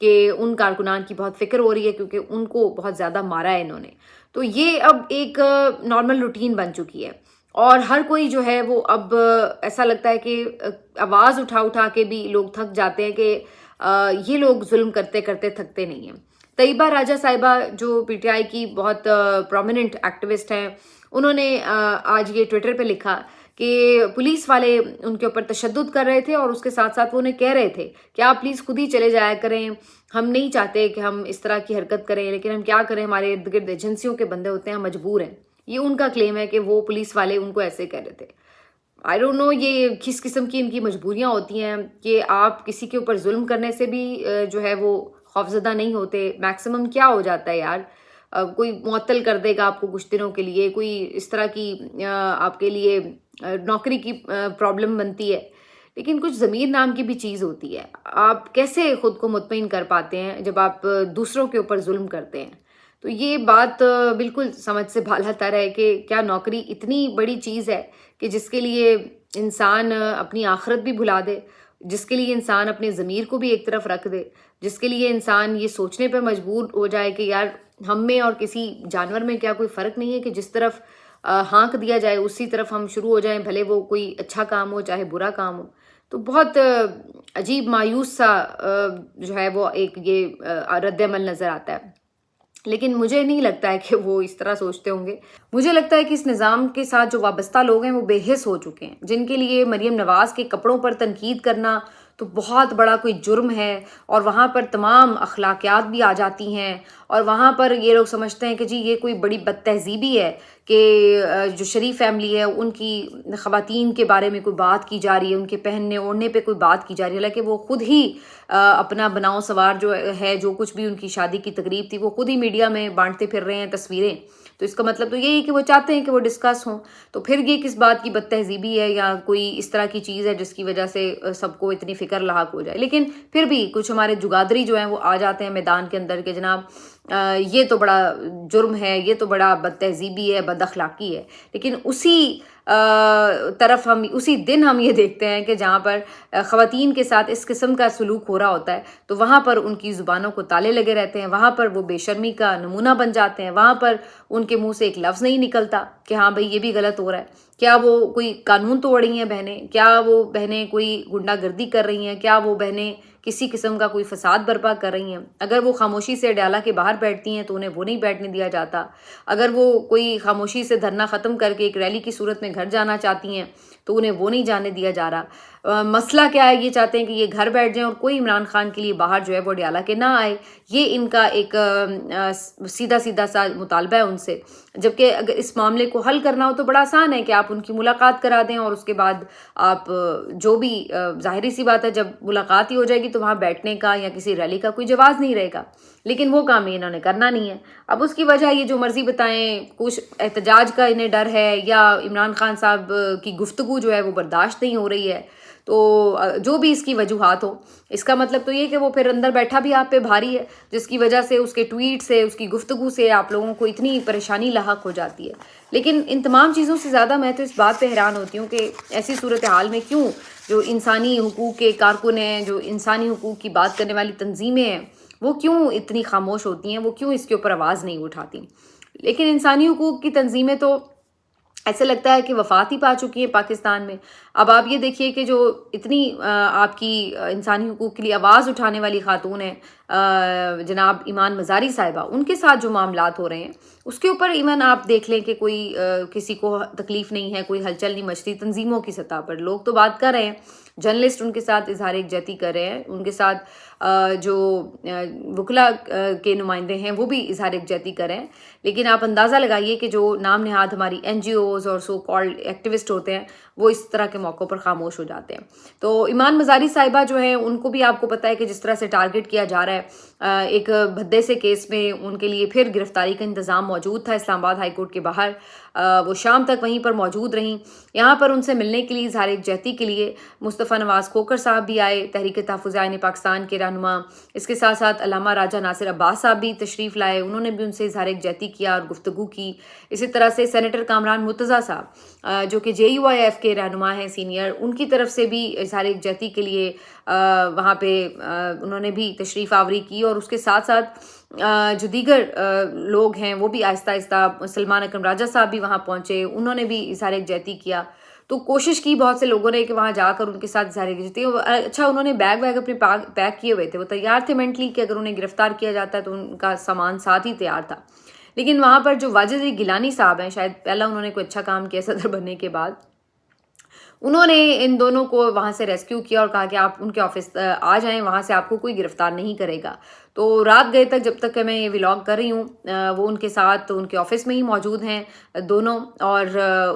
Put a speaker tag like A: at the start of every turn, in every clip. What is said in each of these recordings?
A: کہ ان کارکنان کی بہت فکر ہو رہی ہے کیونکہ ان کو بہت زیادہ مارا ہے انہوں نے. تو یہ اب ایک نارمل روٹین بن چکی ہے اور ہر کوئی جو ہے وہ اب ایسا لگتا ہے کہ آواز اٹھا کے بھی لوگ تھک جاتے ہیں کہ یہ لوگ ظلم کرتے کرتے تھکتے نہیں ہیں. طیبہ راجہ صاحبہ جو پی ٹی آئی کی بہت پرومیننٹ ایکٹیوسٹ ہیں، انہوں نے آج یہ ٹویٹر پہ لکھا کہ پولیس والے ان کے اوپر تشدد کر رہے تھے اور اس کے ساتھ ساتھ وہ انہیں کہہ رہے تھے کہ آپ پلیز خود ہی چلے جایا کریں، ہم نہیں چاہتے کہ ہم اس طرح کی حرکت کریں لیکن ہم کیا کریں، ہمارے ارد گرد ایجنسیوں کے بندے ہوتے ہیں، ہم مجبور ہیں. یہ ان کا کلیم ہے کہ وہ پولیس والے ان کو ایسے کہہ رہے تھے. آئی ڈونٹ نو یہ کس قسم کی ان کی مجبوریاں ہوتی ہیں کہ آپ کسی کے اوپر ظلم کرنے سے بھی جو ہے وہ خوفزدہ نہیں ہوتے. میکسیمم کیا ہو جاتا ہے یار، کوئی معطل کر دے گا آپ کو کچھ دنوں کے لیے، کوئی اس طرح کی آپ کے لیے نوکری کی پرابلم بنتی ہے، لیکن کچھ ضمیر نام کی بھی چیز ہوتی ہے. آپ کیسے خود کو مطمئن کر پاتے ہیں جب آپ دوسروں کے اوپر ظلم کرتے ہیں؟ تو یہ بات بالکل سمجھ سے بالا تر ہے کہ کیا نوکری اتنی بڑی چیز ہے کہ جس کے لیے انسان اپنی آخرت بھی بھلا دے، جس کے لیے انسان اپنے ضمیر کو بھی ایک طرف رکھ دے، جس کے لیے انسان یہ سوچنے پہ مجبور ہو جائے کہ یار ہم میں اور کسی جانور میں کیا کوئی فرق نہیں ہے کہ جس طرف ہانک دیا جائے اسی طرف ہم شروع ہو جائیں، بھلے وہ کوئی اچھا کام ہو چاہے برا کام ہو. تو بہت عجیب مایوس سا جو ہے وہ ایک یہ رد عمل نظر آتا ہے. لیکن مجھے نہیں لگتا ہے کہ وہ اس طرح سوچتے ہوں گے. مجھے لگتا ہے کہ اس نظام کے ساتھ جو وابستہ لوگ ہیں وہ بے حس ہو چکے ہیں، جن کے لیے مریم نواز کے کپڑوں پر تنقید کرنا تو بہت بڑا کوئی جرم ہے اور وہاں پر تمام اخلاقیات بھی آ جاتی ہیں اور وہاں پر یہ لوگ سمجھتے ہیں کہ جی یہ کوئی بڑی بد تہذیبی ہے کہ جو شریف فیملی ہے ان کی خواتین کے بارے میں کوئی بات کی جا رہی ہے، ان کے پہننے اوڑھنے پہ کوئی بات کی جا رہی ہے، حالانکہ وہ خود ہی اپنا بناؤ سوار جو ہے، جو کچھ بھی ان کی شادی کی تقریب تھی وہ خود ہی میڈیا میں بانٹتے پھر رہے ہیں تصویریں. تو اس کا مطلب تو یہی ہے کہ وہ چاہتے ہیں کہ وہ ڈسکس ہوں. تو پھر یہ کس بات کی بد تہذیبی ہے یا کوئی اس طرح کی چیز ہے جس کی وجہ سے سب کو اتنی فکر لاحق ہو جائے. لیکن پھر بھی کچھ ہمارے جگادری جو ہیں وہ آ جاتے ہیں میدان کے اندر کہ جناب یہ تو بڑا جرم ہے، یہ تو بڑا بد تہذیبی ہے، بد اخلاقی ہے. لیکن اسی طرف ہم اسی دن ہم یہ دیکھتے ہیں کہ جہاں پر خواتین کے ساتھ اس قسم کا سلوک ہو رہا ہوتا ہے تو وہاں پر ان کی زبانوں کو تالے لگے رہتے ہیں، وہاں پر وہ بے شرمی کا نمونہ بن جاتے ہیں، وہاں پر ان کے منہ سے ایک لفظ نہیں نکلتا کہ ہاں بھئی یہ بھی غلط ہو رہا ہے. کیا وہ کوئی قانون توڑ رہی ہیں بہنیں؟ کیا وہ بہنیں کوئی غنڈہ گردی کر رہی ہیں؟ کیا وہ بہنیں کسی قسم کا کوئی فساد برپا کر رہی ہیں؟ اگر وہ خاموشی سے ڈیالہ کے باہر بیٹھتی ہیں تو انہیں وہ نہیں بیٹھنے دیا جاتا. اگر وہ کوئی خاموشی سے دھرنا ختم کر کے ایک ریلی کی صورت میں گھر جانا چاہتی ہیں تو انہیں وہ نہیں جانے دیا جا رہا. مسئلہ کیا ہے؟ یہ چاہتے ہیں کہ یہ گھر بیٹھ جائیں اور کوئی عمران خان کے لیے باہر جو ہے وہ ڈیالہ کے نہ آئے. یہ ان کا ایک سیدھا سا مطالبہ ہے ان سے. جبکہ اگر اس معاملے کو حل کرنا ہو تو بڑا آسان ہے کہ آپ ان کی ملاقات کرا دیں اور اس کے بعد آپ جو بھی ظاہری سی بات ہے جب ملاقات ہی ہو جائے گی تو وہاں بیٹھنے کا یا کسی ریلی کا کوئی جواز نہیں رہے گا. لیکن وہ کام انہوں نے کرنا نہیں ہے. اب اس کی وجہ یہ جو مرضی بتائیں، کچھ احتجاج کا انہیں ڈر ہے یا عمران خان صاحب کی گفتگو جو ہے وہ برداشت نہیں ہو رہی ہے. تو جو بھی اس کی وجوہات ہو، اس کا مطلب تو یہ کہ وہ پھر اندر بیٹھا بھی آپ پہ بھاری ہے، جس کی وجہ سے اس کے ٹویٹ سے، اس کی گفتگو سے آپ لوگوں کو اتنی پریشانی لاحق ہو جاتی ہے. لیکن ان تمام چیزوں سے زیادہ میں تو اس بات پہ حیران ہوتی ہوں کہ ایسی صورتحال میں کیوں جو انسانی حقوق کے کارکن ہیں، جو انسانی حقوق کی بات کرنے والی تنظیمیں ہیں، وہ کیوں اتنی خاموش ہوتی ہیں، وہ کیوں اس کے اوپر آواز نہیں اٹھاتی. لیکن انسانی حقوق کی تنظیمیں تو ایسے لگتا ہے کہ وفات ہی پا چکی ہیں پاکستان میں. اب آپ یہ دیکھیے کہ جو اتنی آپ کی انسانی حقوق کے لیے آواز اٹھانے والی خاتون ہیں جناب ایمان مزاری صاحبہ، ان کے ساتھ جو معاملات ہو رہے ہیں اس کے اوپر ایون آپ دیکھ لیں کہ کوئی کسی کو تکلیف نہیں ہے، کوئی ہلچل نہیں مچتی. تنظیموں کی سطح پر لوگ تو بات کر رہے ہیں، جرنلسٹ ان کے ساتھ اظہار یکجہتی کر رہے ہیں، ان کے ساتھ جو وکلا کے نمائندے ہیں وہ بھی اظہار یکجہتی کر رہے ہیں. لیکن آپ اندازہ لگائیے کہ جو نام نہاد ہماری این جی اوز اور سو کالڈ ایکٹیوسٹ ہوتے ہیں وہ اس طرح کے موقعوں پر خاموش ہو جاتے ہیں. تو ایمان مزاری صاحبہ جو ہیں ان کو بھی آپ کو پتہ ہے کہ جس طرح سے ٹارگٹ کیا جا رہا ہے. ایک بھدے سے کیس میں ان کے لیے پھر گرفتاری کا انتظام موجود تھا اسلام آباد ہائی کورٹ کے باہر. وہ شام تک وہیں پر موجود رہیں. یہاں پر ان سے ملنے کے لیے اظہار یکجہتی کے لیے مصطفیٰ نواز کھوکھر صاحب بھی آئے، تحریک تحفظ آئین پاکستان کے رہنما. اس کے ساتھ ساتھ علامہ راجہ ناصر عباس صاحب بھی تشریف لائے، انہوں نے بھی ان سے اظہار یکجہتی کیا اور گفتگو کی. اسی طرح سے سینیٹر کامران مرتضیٰ صاحب جو کہ JUIF کے رہنما ہیں سینئر، ان کی طرف سے بھی اظہار یکجہتی کے لیے وہاں پہ انہوں نے بھی تشریف آوری کی، اور اس کے ساتھ ساتھ جو دیگر لوگ ہیں وہ بھی آہستہ آہستہ، سلمان اکرم راجہ صاحب بھی وہاں پہنچے، انہوں نے بھی اظہار یکجہتی کیا۔ تو کوشش کی بہت سے لوگوں نے کہ وہاں جا کر ان کے ساتھ اظہار یکجہتی، اچھا انہوں نے بیگ اپنے پیک کیے ہوئے تھے، وہ تیار تھے مینٹلی کہ اگر انہیں گرفتار کیا جاتا ہے تو ان کا سامان ساتھ ہی تیار تھا۔ لیکن وہاں پر جو واجد علی گیلانی صاحب ہیں، شاید پہلا انہوں نے کوئی اچھا کام کیا صدر بننے کے بعد، انہوں نے ان دونوں کو وہاں سے ریسکیو کیا اور کہا کہ آپ ان کے آفس آ جائیں، وہاں سے آپ کو کوئی گرفتار نہیں کرے گا۔ تو رات گئے تک، جب تک کہ میں یہ ولاگ کر رہی ہوں، وہ ان کے ساتھ ان کے آفس میں ہی موجود ہیں دونوں، اور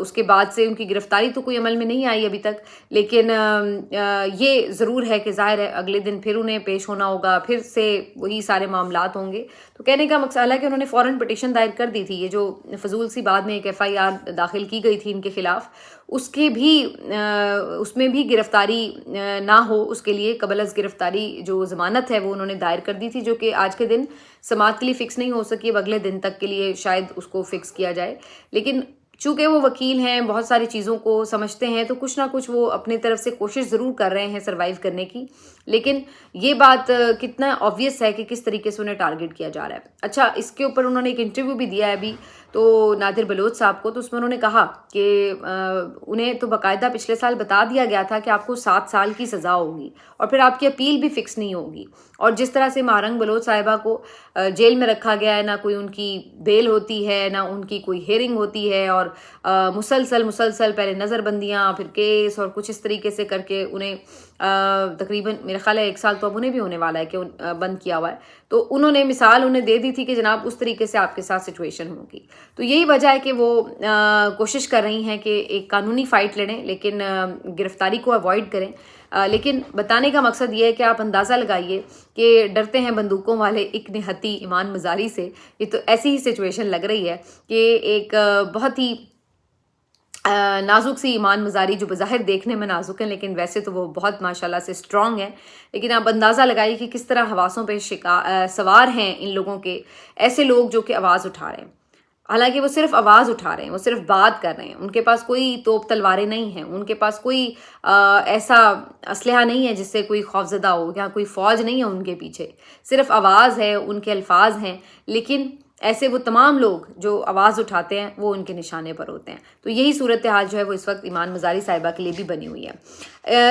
A: اس کے بعد سے ان کی گرفتاری تو کوئی عمل میں نہیں آئی ابھی تک، لیکن یہ ضرور ہے کہ ظاہر ہے اگلے دن پھر انہیں پیش ہونا ہوگا، پھر سے وہی سارے معاملات ہوں گے۔ تو کہنے کا مقصد ہے کہ انہوں نے فوراً پٹیشن دائر کر دی تھی، یہ جو فضول سی بعد میں ایک FIR داخل کی گئی تھی ان کے خلاف، اس میں بھی گرفتاری نہ ہو، اس کے لیے قبل از گرفتاری جو ضمانت ہے وہ انہوں نے دائر کر دی تھی، جو کہ آج کے دن سماعت کے لیے فکس نہیں ہو سکی، اب اگلے دن تک کے لیے شاید اس کو فکس کیا جائے۔ لیکن چونکہ وہ وکیل ہیں، بہت ساری چیزوں کو سمجھتے ہیں، تو کچھ نہ کچھ وہ اپنے طرف سے کوشش ضرور کر رہے ہیں سروائیو کرنے کی، لیکن یہ بات کتنا آبویس ہے کہ کس طریقے سے انہیں ٹارگٹ کیا جا رہا ہے۔ اچھا، اس کے اوپر انہوں نے ایک انٹرویو بھی دیا ہے ابھی تو نادر بلوچ صاحب کو، تو اس میں انہوں نے کہا کہ انہیں تو باقاعدہ پچھلے سال بتا دیا گیا تھا کہ آپ کو 7 سال کی سزا ہوگی، اور پھر آپ کی اپیل بھی فکس نہیں ہوگی، اور جس طرح سے مہارنگ بلوچ صاحبہ کو جیل میں رکھا گیا ہے، نہ کوئی ان کی بیل ہوتی ہے، نہ ان کی کوئی ہیئرنگ ہوتی ہے، اور مسلسل پہلے نظر بندیاں، پھر کیس، اور کچھ اس طریقے سے کر کے انہیں تقریباً میرا خیال ہے 1 سال تو اب انہیں بھی ہونے والا ہے کہ بند کیا ہوا ہے۔ تو انہوں نے مثال انہیں دے دی تھی کہ جناب اس طریقے سے آپ کے ساتھ سچویشن ہوگی۔ تو یہی وجہ ہے کہ وہ کوشش کر رہی ہیں کہ ایک قانونی فائٹ لڑیں، لیکن گرفتاری کو اوائڈ کریں۔ لیکن بتانے کا مقصد یہ ہے کہ آپ اندازہ لگائیے کہ ڈرتے ہیں بندوقوں والے ایک نہتی ایمان مزاری سے، یہ تو ایسی ہی سچویشن لگ رہی ہے کہ ایک بہت ہی نازک سی ایمان مزاری، جو بظاہر دیکھنے میں نازک ہے لیکن ویسے تو وہ بہت ماشاءاللہ سے اسٹرانگ ہے، لیکن آپ اندازہ لگائیے کہ کس طرح حواسوں پہ سوار ہیں ان لوگوں کے، ایسے لوگ جو کہ آواز اٹھا رہے ہیں، حالانکہ وہ صرف آواز اٹھا رہے ہیں، وہ صرف بات کر رہے ہیں، ان کے پاس کوئی توپ تلواریں نہیں ہیں، ان کے پاس کوئی ایسا اسلحہ نہیں ہے جس سے کوئی خوفزدہ ہو، یا کوئی فوج نہیں ہے ان کے پیچھے، صرف آواز ہے، ان کے الفاظ ہیں، لیکن ایسے وہ تمام لوگ جو آواز اٹھاتے ہیں وہ ان کے نشانے پر ہوتے ہیں۔ تو یہی صورتحال جو ہے وہ اس وقت ایمان مزاری صاحبہ کے لیے بھی بنی ہوئی ہے۔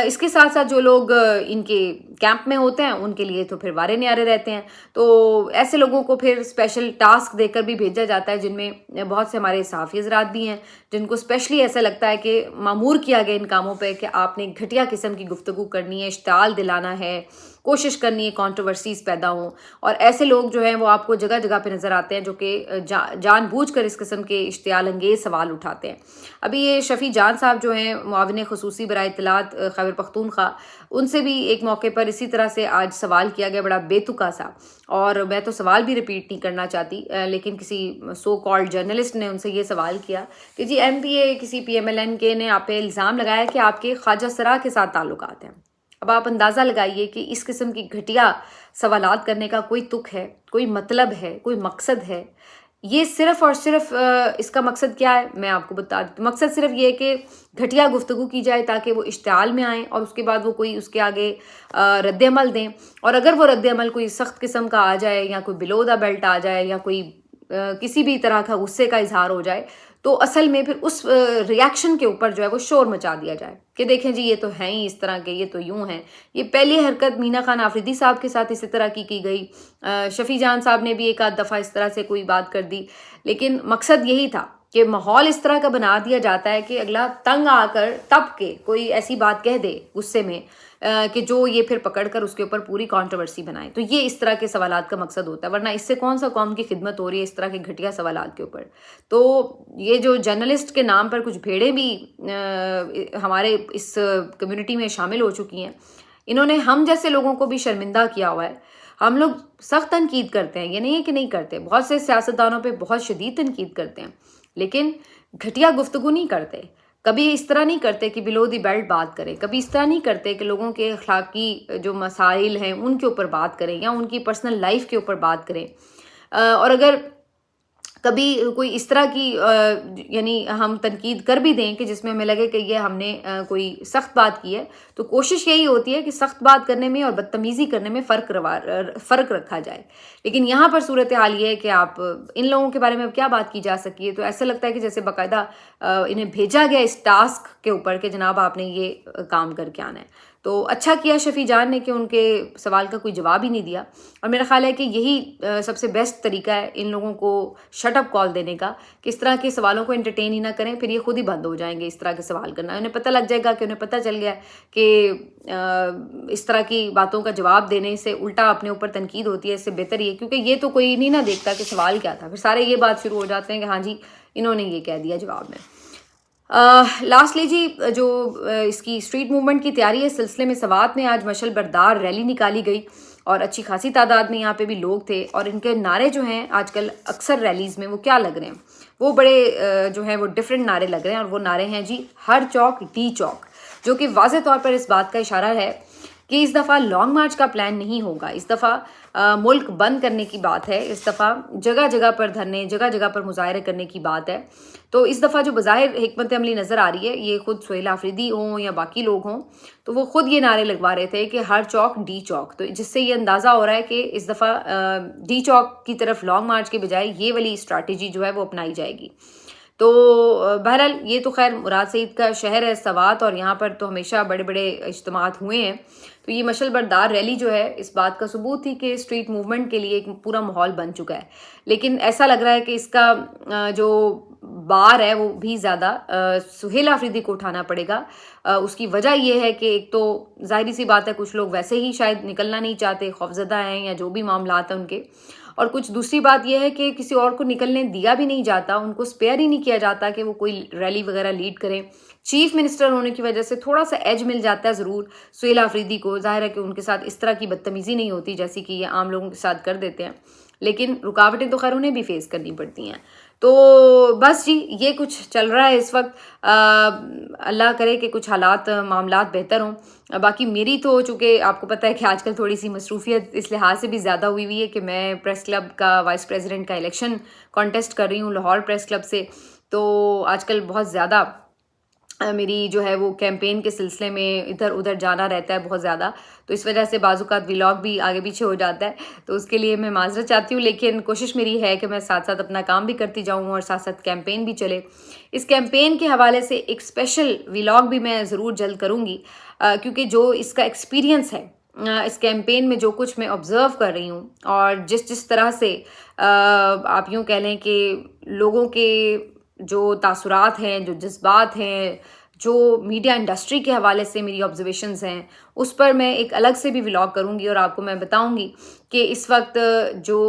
A: اس کے ساتھ ساتھ جو لوگ ان کے کیمپ میں ہوتے ہیں ان کے لیے تو پھر وارے نیارے رہتے ہیں، تو ایسے لوگوں کو پھر اسپیشل ٹاسک دے کر بھی بھیجا جاتا ہے، جن میں بہت سے ہمارے صحافی حضرات بھی ہیں جن کو اسپیشلی ایسا لگتا ہے کہ مامور کیا گیا ان کاموں پہ کہ آپ نے گھٹیا قسم کی گفتگو کرنی ہے، اشتعال دلانا ہے، کوشش کرنی ہے کانٹروورسیز پیدا ہوں، اور ایسے لوگ جو ہیں وہ آپ کو جگہ جگہ پہ نظر آتے ہیں جو کہ جان بوجھ کر اس قسم کے اشتعال انگیز سوال اٹھاتے ہیں۔ ابھی یہ شفیع جان صاحب جو ہیں معاون خصوصی برائے اطلاعات خیبر پختونخوا، ان سے بھی ایک موقع پر اسی طرح سے آج سوال کیا گیا بڑا بے تکا سا، اور میں تو سوال بھی ریپیٹ نہیں کرنا چاہتی، لیکن کسی سو کالڈ جرنلسٹ نے ان سے یہ سوال کیا کہ جی MPA کسی PMLN کے نے آپ پہ الزام لگایا کہ آپ کے خواجہ سرا کے ساتھ تعلقات ہیں۔ اب آپ اندازہ لگائیے کہ اس قسم کی گھٹیا سوالات کرنے کا کوئی تک ہے، کوئی مطلب ہے، کوئی مقصد ہے؟ یہ صرف اور صرف اس کا مقصد کیا ہے میں آپ کو بتا دوں، مقصد صرف یہ کہ گھٹیا گفتگو کی جائے تاکہ وہ اشتعال میں آئیں، اور اس کے بعد وہ کوئی اس کے آگے رد عمل دیں، اور اگر وہ رد عمل کوئی سخت قسم کا آ جائے، یا کوئی بلو دا بیلٹ آ جائے، یا کوئی کسی بھی طرح کا غصے کا اظہار ہو جائے، تو اصل میں پھر اس ریاکشن کے اوپر جو ہے وہ شور مچا دیا جائے کہ دیکھیں جی یہ تو ہیں ہی اس طرح کے، یہ تو یوں ہیں۔ یہ پہلی حرکت مینا خان آفریدی صاحب کے ساتھ اسی طرح کی گئی، شفیع جان صاحب نے بھی ایک آدھ دفعہ اس طرح سے کوئی بات کر دی، لیکن مقصد یہی تھا کہ ماحول اس طرح کا بنا دیا جاتا ہے کہ اگلا تنگ آ کر تب کے کوئی ایسی بات کہہ دے غصے میں کہ جو یہ پھر پکڑ کر اس کے اوپر پوری کانٹروورسی بنائے۔ تو یہ اس طرح کے سوالات کا مقصد ہوتا ہے، ورنہ اس سے کون سا قوم کی خدمت ہو رہی ہے اس طرح کے گھٹیا سوالات کے اوپر۔ تو یہ جو جرنلسٹ کے نام پر کچھ بھیڑیں بھی ہمارے اس کمیونٹی میں شامل ہو چکی ہیں، انہوں نے ہم جیسے لوگوں کو بھی شرمندہ کیا ہوا ہے۔ ہم لوگ سخت تنقید کرتے ہیں، یہ نہیں ہے کہ نہیں کرتے، بہت سے سیاستدانوں پہ بہت شدید تنقید کرتے ہیں، لیکن گھٹیا گفتگو نہیں کرتے، کبھی اس طرح نہیں کرتے کہ بلو دی بیلٹ بات کریں، کبھی اس طرح نہیں کرتے کہ لوگوں کے اخلاقی جو مسائل ہیں ان کے اوپر بات کریں، یا ان کی پرسنل لائف کے اوپر بات کریں۔ اور اگر کبھی کوئی اس طرح کی یعنی ہم تنقید کر بھی دیں کہ جس میں ہمیں لگے کہ یہ ہم نے کوئی سخت بات کی ہے، تو کوشش یہی ہوتی ہے کہ سخت بات کرنے میں اور بدتمیزی کرنے میں فرق رکھا جائے. لیکن یہاں پر صورتحال یہ ہے کہ آپ ان لوگوں کے بارے میں کیا بات کی جا سکتی ہے. تو ایسا لگتا ہے کہ جیسے باقاعدہ انہیں بھیجا گیا اس ٹاسک کے اوپر کہ جناب آپ نے یہ کام کر کے آنا ہے. تو اچھا کیا شفیع جان نے کہ ان کے سوال کا کوئی جواب ہی نہیں دیا، اور میرا خیال ہے کہ یہی سب سے بیسٹ طریقہ ہے ان لوگوں کو شٹ اپ کال دینے کا، کہ اس طرح کے سوالوں کو انٹرٹین ہی نہ کریں، پھر یہ خود ہی بند ہو جائیں گے اس طرح کے سوال کرنا. انہیں پتہ لگ جائے گا کہ انہیں پتہ چل گیا کہ اس طرح کی باتوں کا جواب دینے سے الٹا اپنے اوپر تنقید ہوتی ہے. اس سے بہتر یہ، کیونکہ یہ تو کوئی نہیں نہ دیکھتا کہ سوال کیا تھا، پھر سارے یہ بات شروع ہو جاتے ہیں کہ ہاں جی انہوں نے یہ کہہ دیا جواب میں. لاسٹلی جی، جو اس کی اسٹریٹ موومنٹ کی تیاری ہے، سلسلے میں سوات میں آج مشل بردار ریلی نکالی گئی اور اچھی خاصی تعداد میں یہاں پہ بھی لوگ تھے. اور ان کے نعرے جو ہیں آج کل اکثر ریلیز میں وہ کیا لگ رہے ہیں، وہ بڑے جو ہیں وہ ڈیفرنٹ نعرے لگ رہے ہیں. اور وہ نعرے ہیں جی ہر چوک ڈی چوک، جو کہ واضح طور پر اس بات کا اشارہ ہے کہ اس دفعہ لانگ مارچ کا پلان نہیں ہوگا. اس دفعہ ملک بند کرنے کی بات ہے، اس دفعہ جگہ جگہ پر دھرنے، جگہ جگہ پر مظاہرے کرنے کی بات ہے. تو اس دفعہ جو بظاہر حکمت عملی نظر آ رہی ہے، یہ خود سہیل آفریدی ہوں یا باقی لوگ ہوں، تو وہ خود یہ نعرے لگوا رہے تھے کہ ہر چوک ڈی چوک. تو جس سے یہ اندازہ ہو رہا ہے کہ اس دفعہ ڈی چوک کی طرف لانگ مارچ کے بجائے یہ والی اسٹریٹجی جو ہے وہ اپنائی جائے گی. تو بہرحال یہ تو خیر مراد سعید کا شہر ہے سوات، اور یہاں پر تو ہمیشہ بڑے بڑے اجتماعات ہوئے ہیں. تو یہ مشل بردار ریلی جو ہے اس بات کا ثبوت تھی کہ اسٹریٹ موومنٹ کے لیے ایک پورا ماحول بن چکا ہے. لیکن ایسا لگ رہا ہے کہ اس کا جو بار ہے وہ بھی زیادہ سہیل آفریدی کو اٹھانا پڑے گا. اس کی وجہ یہ ہے کہ ایک تو ظاہری سی بات ہے کچھ لوگ ویسے ہی شاید نکلنا نہیں چاہتے، خوفزدہ ہیں یا جو بھی معاملات ہیں ان کے، اور کچھ دوسری بات یہ ہے کہ کسی اور کو نکلنے دیا بھی نہیں جاتا، ان کو سپیئر ہی نہیں کیا جاتا کہ وہ کوئی ریلی وغیرہ لیڈ کریں. چیف منسٹر ہونے کی وجہ سے تھوڑا سا ایج مل جاتا ہے ضرور سہیل آفریدی کو. ظاہر ہے کہ ان کے ساتھ اس طرح کی بدتمیزی نہیں ہوتی جیسی کہ یہ عام لوگوں کے ساتھ کر دیتے ہیں، لیکن رکاوٹیں تو خیر انہیں بھی فیس کرنی پڑتی ہیں. تو بس جی یہ کچھ چل رہا ہے اس وقت. اللہ کرے کہ کچھ حالات معاملات بہتر ہوں. باقی میری تو چونکہ آپ کو پتہ ہے کہ آج کل تھوڑی سی مصروفیت اس لحاظ سے بھی زیادہ ہوئی ہے کہ میں پریس کلب کا وائس پریزیڈنٹ کا الیکشن کانٹیسٹ کر رہی ہوں لاہور پریس کلب سے. تو آج کل بہت زیادہ میری جو ہے وہ کیمپین کے سلسلے میں ادھر ادھر جانا رہتا ہے بہت زیادہ. تو اس وجہ سے بعض اوقات ولاگ بھی آگے پیچھے ہو جاتا ہے، تو اس کے لیے میں معذرت چاہتی ہوں. لیکن کوشش میری ہے کہ میں ساتھ ساتھ اپنا کام بھی کرتی جاؤں اور ساتھ ساتھ کیمپین بھی چلے. اس کیمپین کے حوالے سے ایک اسپیشل ولاگ بھی میں ضرور جلد کروں گی، کیونکہ جو اس کا ایکسپیرینس ہے اس کیمپین میں، جو کچھ میں آبزرو کر رہی ہوں اور جس طرح سے آپ یوں کہہ لیں کہ لوگوں کے جو تاثرات ہیں، جو جذبات ہیں، جو میڈیا انڈسٹری کے حوالے سے میری آبزرویشنز ہیں، اس پر میں ایک الگ سے بھی ولاگ کروں گی اور آپ کو میں بتاؤں گی کہ اس وقت جو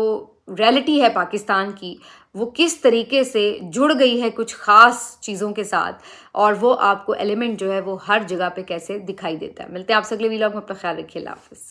A: ریئلٹی ہے پاکستان کی وہ کس طریقے سے جڑ گئی ہے کچھ خاص چیزوں کے ساتھ، اور وہ آپ کو ایلیمنٹ جو ہے وہ ہر جگہ پہ کیسے دکھائی دیتا ہے. ملتے ہیں آپ سے اگلے ولاگ میں. اپنا خیال رکھیے. اللہ حافظ.